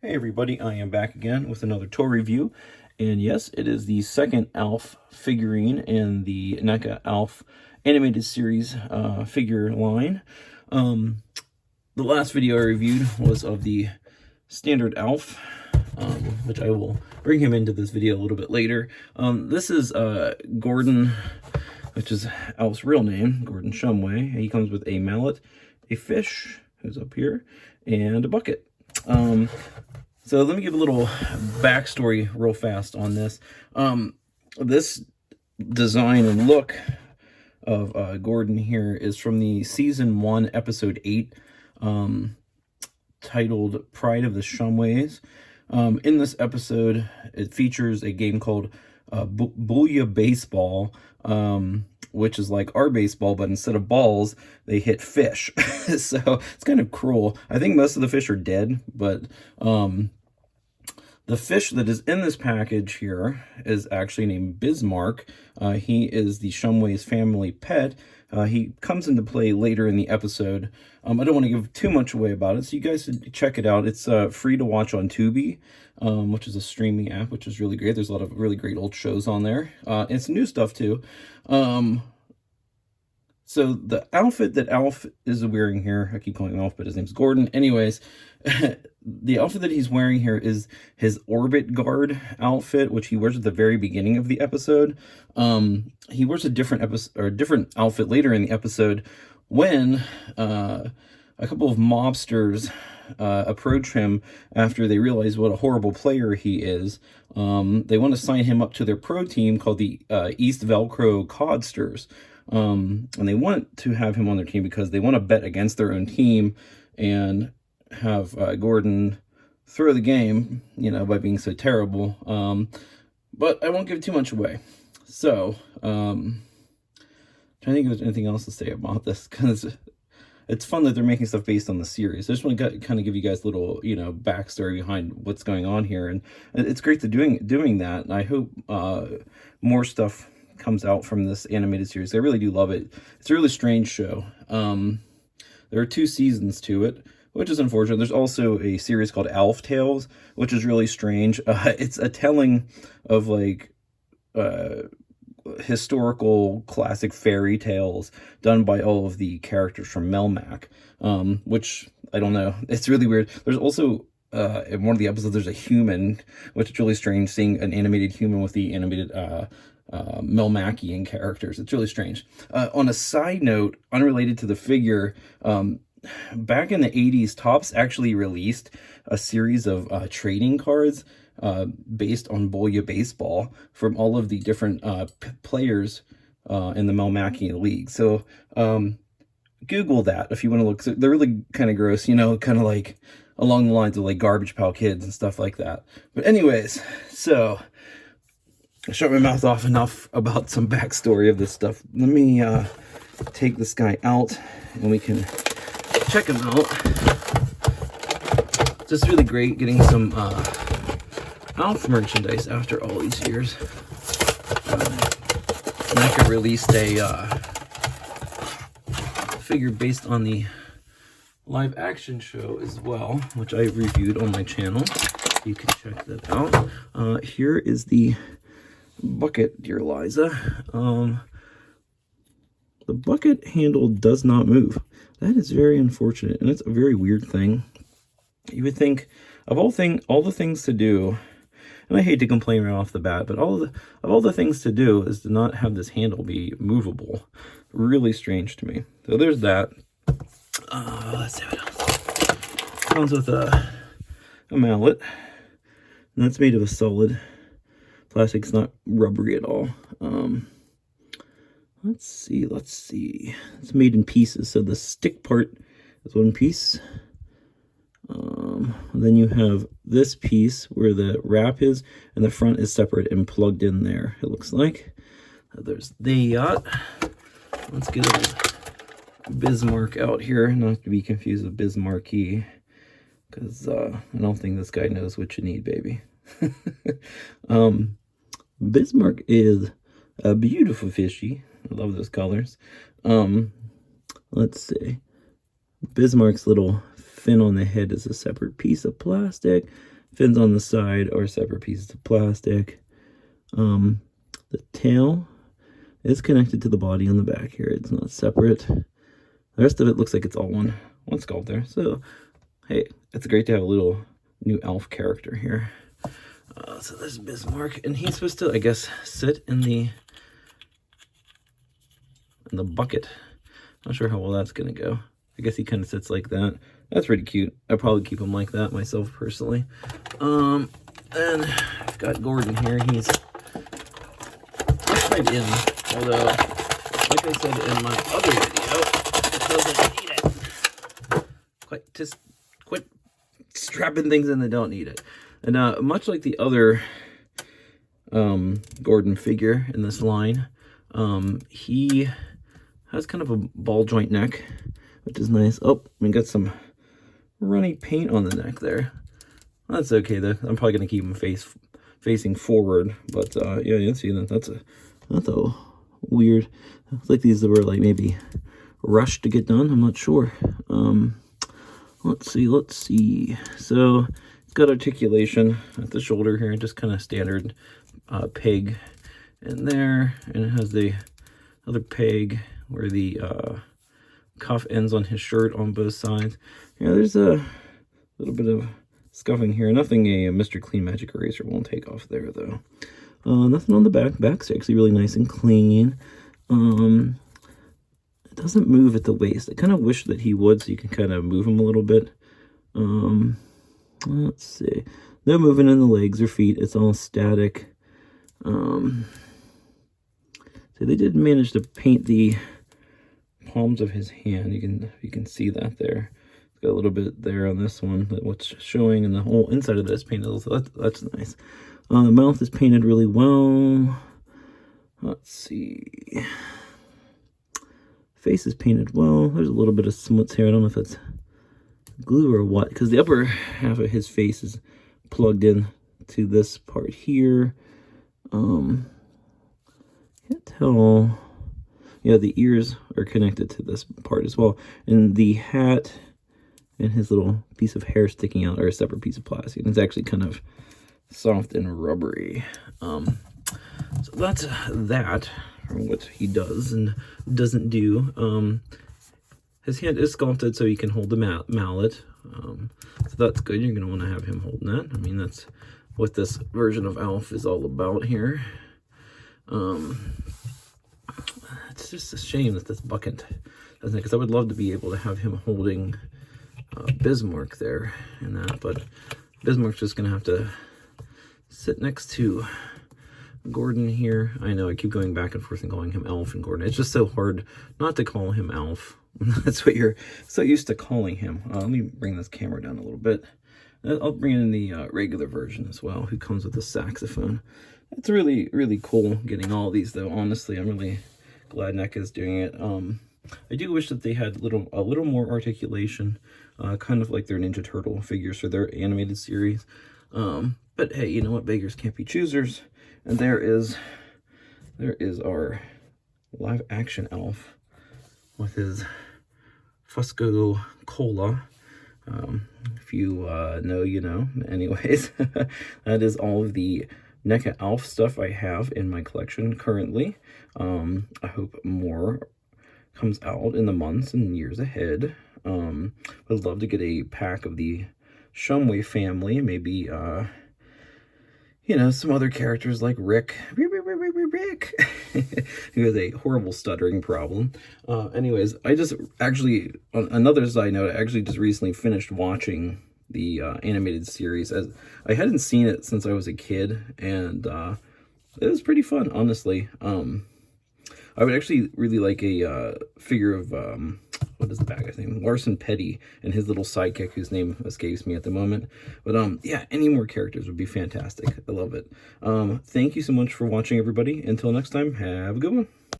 Hey everybody, I am back again with another toy review, and yes, it is the second Alf figurine in the NECA Alf animated series figure line. The last video I reviewed was of the standard Alf, which I will bring him into this video a little bit later. This is Gordon, which is Alf's real name, Gordon Shumway. He comes with a mallet, a fish, who's up here, and a bucket. So let me give a little backstory real fast on this. This design and look of Gordon here is from the season 1, episode 8, titled Pride of the Shumways. In this episode, it features a game called Bouillabaseball, which is like our baseball, but instead of balls, they hit fish. So it's kind of cruel. I think most of the fish are dead, but the fish that is in this package here is actually named Bismarck. He is the Shumway's family pet. He comes into play later in the episode. I don't want to give too much away about it, so you guys should check it out. It's free to watch on Tubi, which is a streaming app, which is really great. There's a lot of really great old shows on there. And some new stuff, too. So the outfit that Alf is wearing here, I keep calling him Alf, but his name's Gordon. Anyways, the outfit that he's wearing here is his Orbit Guard outfit, which he wears at the very beginning of the episode. He wears a different outfit later in the episode when a couple of mobsters approach him after they realize what a horrible player he is. They want to sign him up to their pro team called the East Velcro Codsters. And they want to have him on their team because they want to bet against their own team and have Gordon throw the game, you know, by being so terrible. But I won't give too much away. So, trying to think if there's anything else to say about this, because it's fun that they're making stuff based on the series. I just want to kind of give you guys a little, you know, backstory behind what's going on here, and it's great to doing that. And I hope more stuff comes out from this animated series. I really do love it. It's a really strange show. There are 2 seasons to it, which is unfortunate. There's also a series called Alf Tales, which is really strange. It's a telling of like historical classic fairy tales done by all of the characters from Melmac, which I don't know. It's really weird. There's also in one of the episodes, there's a human, which is really strange, seeing an animated human with the animated Melmacian characters. It's really strange. On a side note, unrelated to the figure, back in the 80s, Topps actually released a series of trading cards based on Bouillabaseball from all of the different players in the Melmacian League. So Google that if you want to look. So they're really kind of gross, you know, kind of like along the lines of like Garbage Pail Kids and stuff like that. But anyways, so I shut my mouth off enough about some backstory of this stuff. Let me take this guy out and we can check him out. It's just really great getting some Alf merchandise after all these years. NECA released a figure based on the live action show as well, which I reviewed on my channel. You can check that out. Here is the bucket, dear Liza. The bucket handle does not move. That is very unfortunate, and it's a very weird thing. You would think of all the things to do, and I hate to complain right off the bat, but of all the things to do is to not have this handle be movable. Really strange to me. So there's that. Let's see what else. Comes with a mallet, and that's made of a solid plastic. It's not rubbery at all. Let's see. It's made in pieces, so the stick part is one piece. Then you have this piece where the wrap is, and the front is separate and plugged in there, it looks like. There's the yacht. Let's get a Bismarck out here, not to be confused with Bismarcky, because I don't think this guy knows what you need, baby. Bismarck is a beautiful fishy. I love those colors. Let's see. Bismarck's little fin on the head is a separate piece of plastic. Fins on the side are separate pieces of plastic. The tail is connected to the body on the back here. It's not separate. The rest of it looks like it's all one sculpt there. So, hey, it's great to have a little new Alf character here. So there's Bismarck, and he's supposed to, I guess, sit in the bucket. Not sure how well that's gonna go. I guess he kind of sits like that. That's pretty cute. I'd probably keep him like that myself personally. And I've got Gordon here. He's tied in, although, like I said in my other video, it doesn't need it. Just quit strapping things in that don't need it. And much like the other Gordon figure in this line, he has kind of a ball joint neck, which is nice. Oh, we got some runny paint on the neck there. That's okay though. I'm probably gonna keep him facing forward, but yeah, you can see that that's a weird. Looks like these were like maybe rushed to get done. I'm not sure. Let's see. So it's got articulation at the shoulder here, just kind of standard peg in there, and it has the other peg where the cuff ends on his shirt on both sides. Yeah, there's a little bit of scuffing here. Nothing a Mr. Clean Magic Eraser won't take off there, though. Nothing on the back. Back's actually really nice and clean. It doesn't move at the waist. I kind of wish that he would, so you can kind of move him a little bit. Let's see. No movement in the legs or feet. It's all static. So they did manage to paint the palms of his hand. You can see that there. It's got a little bit there on this one, but what's showing, and the whole inside of this painted, so that's nice. The mouth is painted really well. Let's see. Face is painted well. There's a little bit of smuts here. I don't know if that's glue or what, because the upper half of his face is plugged in to this part here. Can't tell. Yeah, the ears are connected to this part as well, and the hat and his little piece of hair sticking out are a separate piece of plastic. And it's actually kind of soft and rubbery. So that's that, from what he does and doesn't do. His hand is sculpted so he can hold the mallet. So that's good. You're going to want to have him holding that. I mean, that's what this version of Alf is all about here. It's just a shame that this bucket doesn't, because I would love to be able to have him holding Bismarck there and that, but Bismarck's just gonna have to sit next to Gordon here. I know I keep going back and forth and calling him Alf and Gordon. It's just so hard not to call him Alf. That's what you're so used to calling him. Let me bring this camera down a little bit. I'll bring in the regular version as well, who comes with a saxophone. It's really, really cool getting all these, though. Honestly, I'm really glad NECA is doing it. I do wish that they had a little more articulation, kind of like their Ninja Turtle figures for their animated series. But hey, you know what? Beggars can't be choosers. And there is our live action Alf with his Fusco Cola. If you know, you know. Anyways, that is all of the NECA Alf stuff I have in my collection currently. I hope more comes out in the months and years ahead. Would love to get a pack of the Shumway family, maybe you know, some other characters like Rick, who has a horrible stuttering problem. Anyways, I just actually, on another side note, I actually just recently finished watching the animated series, as I hadn't seen it since I was a kid, and it was pretty fun, honestly. I would actually really like a figure of, what is the bad guy's name? Larson Petty, and his little sidekick, whose name escapes me at the moment. But yeah, any more characters would be fantastic. I love it. Thank you so much for watching, everybody. Until next time, have a good one.